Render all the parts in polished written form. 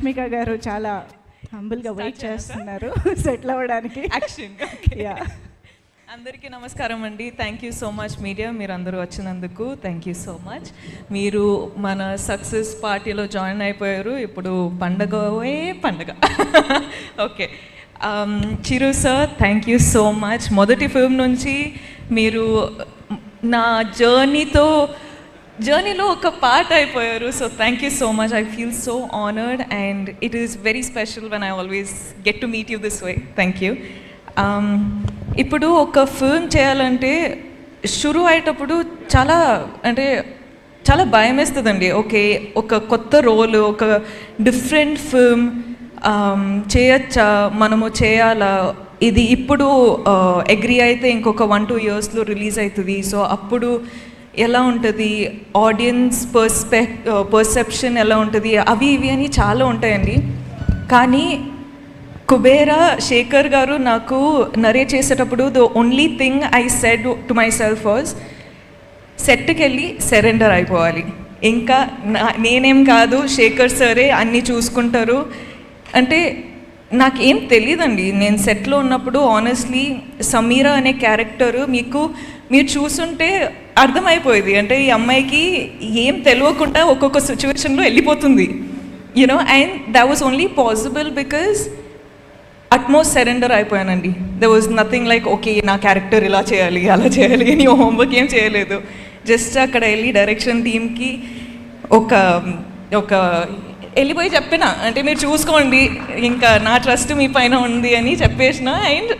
రష్మిక గారు చాలా హంబుల్గా వెయిట్ చేస్తున్నారు సెటిల్ అవ్వడానికి. యా, అందరికీ నమస్కారం అండి. Thank you so much media, మీరు అందరూ వచ్చినందుకు థ్యాంక్ యూ సో మచ్. మీరు మన సక్సెస్ పార్టీలో జాయిన్ అయిపోయారు. ఇప్పుడు పండగ okay. Chiru sir, thank you so much. మొదటి ఫిల్మ్ నుంచి మీరు నా జర్నీలో ఒక పార్ట్ అయిపోయారు. So thank you so much. I feel so honoured and it is very special when I always get to meet you this way. Thank you. ఇప్పుడు ఒక film చేయాలంటే షురూ అయ్యేటప్పుడు చాలా భయం వేస్తుందండి. ఓకే, ఒక కొత్త రోల్, ఒక డిఫరెంట్ ఫిల్మ్ చేయొచ్చా, మనము చేయాలా, ఇది ఇప్పుడు అగ్రీ అయితే ఇంకొక 1-2 yearsలో రిలీజ్ అవుతుంది. సో అప్పుడు ఎలా ఉంటుంది, ఆడియన్స్ పర్సెప్షన్ ఎలా ఉంటుంది, అవి ఇవి అని చాలా ఉంటాయండి. కానీ కుబేరా శేఖర్ గారు నాకు నరేట్ చేసేటప్పుడు the only thing I said to my self was, సెట్కి వెళ్ళి సరెండర్ అయిపోవాలి, ఇంకా నేనేం కాదు, శేఖర్ సరే అన్నీ చూసుకుంటారు. అంటే నాకేం తెలియదండి. నేను సెట్లో ఉన్నప్పుడు ఆనెస్ట్లీ సమీరా అనే క్యారెక్టరు మీరు చూసుంటే అర్థమైపోయేది. అంటే ఈ అమ్మాయికి ఏం తెలియకుండా ఒక్కొక్క సిచ్యువేషన్లో వెళ్ళిపోతుంది, you know. And that was only possible because utmost surrender అయిపోయానండి. There was nothing like okay నా క్యారెక్టర్ ఇలా చేయాలి అలా చేయాలి అని హోంవర్క్ ఏం చేయలేదు. జస్ట్ అక్కడ వెళ్ళి డైరెక్షన్ టీమ్కి ఒక వెళ్ళిపోయి చెప్పిన, అంటే మీరు చూసుకోండి, ఇంకా నా ట్రస్ట్ మీ పైన ఉంది అని చెప్పేసిన. అండ్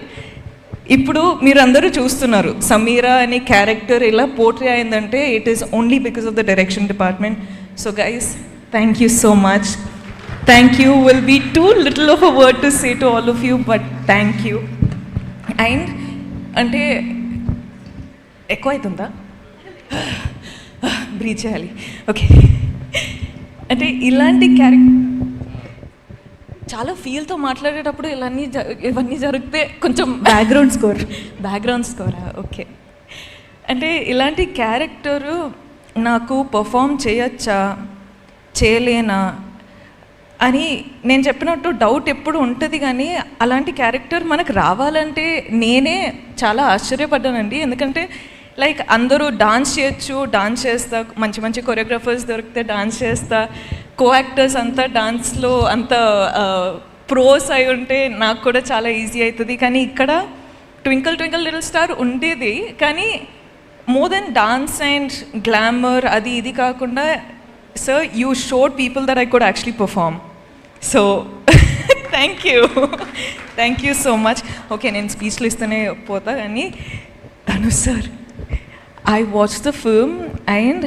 ఇప్పుడు మీరందరూ చూస్తున్నారు సమీరా అనే క్యారెక్టర్ ఇలా పోర్ట్రే అయిందంటే it is only because of the direction department. So guys, thank you so much. Thank you will be too little of a word to say to all of you, but thank you. And అంటే ఎక్కువ అవుతుందా, breath చేయాలి, okay. అంటే ఇలాంటి character చాలా ఫీల్తో మాట్లాడేటప్పుడు ఇవన్నీ జరిగితే కొంచెం బ్యాక్గ్రౌండ్ స్కోరా, ఓకే. అంటే ఇలాంటి క్యారెక్టరు నాకు పర్ఫామ్ చేయొచ్చా చేయలేనా అని నేను చెప్పినట్టు డౌట్ ఎప్పుడు ఉంటుంది. కానీ అలాంటి క్యారెక్టర్ మనకు రావాలంటే నేనే చాలా ఆశ్చర్యపడ్డానండి. ఎందుకంటే లైక్ అందరూ డాన్స్ చేయొచ్చు, డాన్స్ చేస్తా, మంచి కొరియోగ్రాఫర్స్ దొరికితే డాన్స్ చేస్తా, కో యాక్టర్స్ అంతా డాన్స్లో అంత ప్రోస్ అయి ఉంటే నాకు కూడా చాలా ఈజీ అవుతుంది. కానీ ఇక్కడ ట్వింకిల్ ట్వింకిల్ లిటిల్ స్టార్ ఉండేది, కానీ more than dance and glamour అది ఇది కాకుండా sir you showed people that I could actually perform. So thank you so much. Okay, నేను స్పీచ్లు ఇస్తూనే పోతా. కానీ Dhanush sir, I watched the film and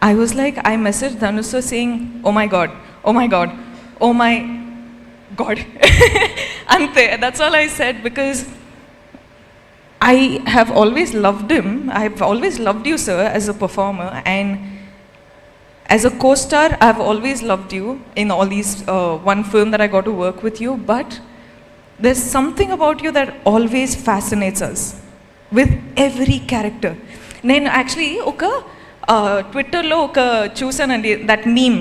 I was like, I messaged Dhanush sir saying, oh my god, ante, that's all I said, because I have always loved him. I have always loved you sir as a performer, and as a co-star I have always loved you in all these one film that I got to work with you. But there's something about you that always fascinates us with every character. నేను actually ఒక ట్విట్టర్లో చూసానండి, that meme,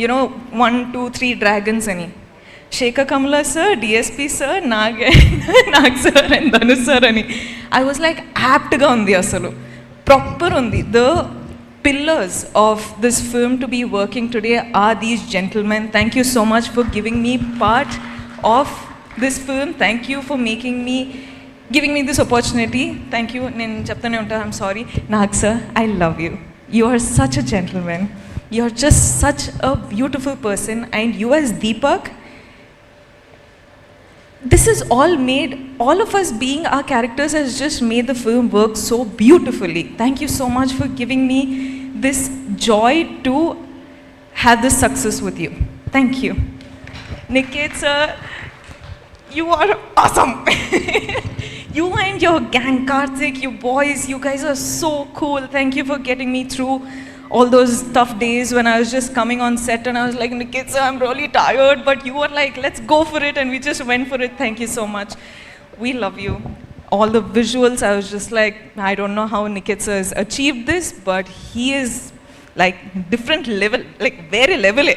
you know 1, 2, 3 dragons అని. Shekhar Kammula sir, DSP sir, Nag sir and Dhanush sir అని. I was like యాప్ట్గా ఉంది, అసలు proper ఉంది. The pillars of this film to be working today are these gentlemen. Thank you so much for giving me part of this film. Thank you for giving me this opportunity. Thank you. నేను చెప్తానే ఉంటా, I'm sorry. Nag sir, I love you. You are such a gentleman. You are just such a beautiful person. And you as Deepak, this is all of us being our characters has just made the film work so beautifully. Thank you so much for giving me this joy to have this success with you. Thank you. Niket sir, you are awesome. You and your gang, Karthik, you boys, you guys are so cool. Thank you for getting me through all those tough days when I was just coming on set and I was like, Nikit sir, I'm really tired, but you were like, let's go for it, and we just went for it. Thank you so much. We love you. All the visuals, I was just like, I don't know how Nikit sir has achieved this, but he is like different level, like వేరే లెవెలే.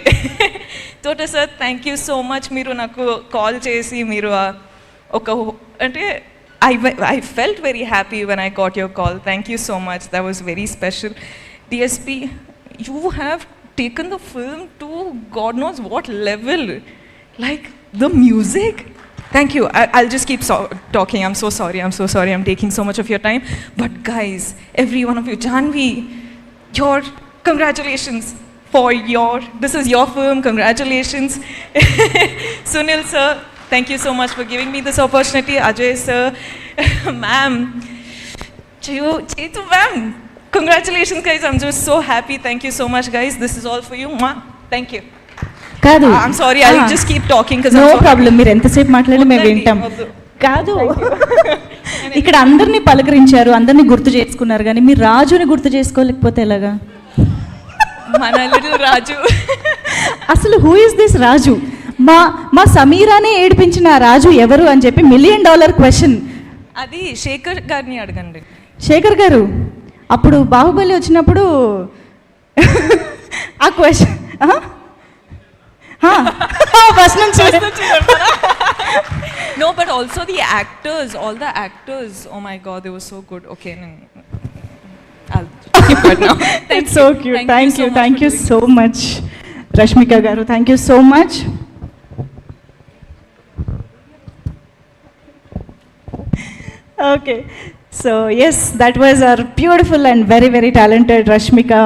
తోట sir thank you so much. మీరు నాకు call చేసి మీరు ఒక అంటే I felt very happy when I got your call. Thank you so much. That was very special. DSP, you have taken the film to God knows what level. Like the music. Thank you. I'll just keep talking. I'm so sorry. I'm taking so much of your time. But guys, every one of you, Janvi, congratulations for this is your film. Congratulations. Sunil sir, thank you so much for giving me this opportunity. Ajay sir, ma'am, Chetu ma'am, congratulations guys. I'm just so happy. Thank you so much guys. This is all for you. Thank you. కాదు, I'm sorry, I'll just keep talking because no problem. మీరు ఎంతసేపు మాట్లాడి మేము వింటాం. కాదు, ఇక్కడ అందరినీ పలకరించారు, అందరినీ గుర్తు చేసుకున్నారు, కానీ మీరు రాజుని గుర్తు చేసుకోలేకపోతే ఎలాగా? మన లిటిల్ రాజు. అసలు హూ ఇస్ దిస్ రాజు? మా సమీరానే ఏడిపించిన ఆ రాజు ఎవరు అని చెప్పి $1 million క్వశ్చన్. అది శేఖర్ గారిని అడగండి. శేఖర్ గారు అప్పుడు బాహుబలి వచ్చినప్పుడు ఆ క్వశ్చన్ ఫస్ట్ నుంచి. No, but also the actors, all the actors, oh my god, they were so good. Okay, I'll keep it now. It's so cute. Thank you so much Rashmika garu. Thank you so much. Okay, so yes, that was our beautiful and very, very talented Rashmika.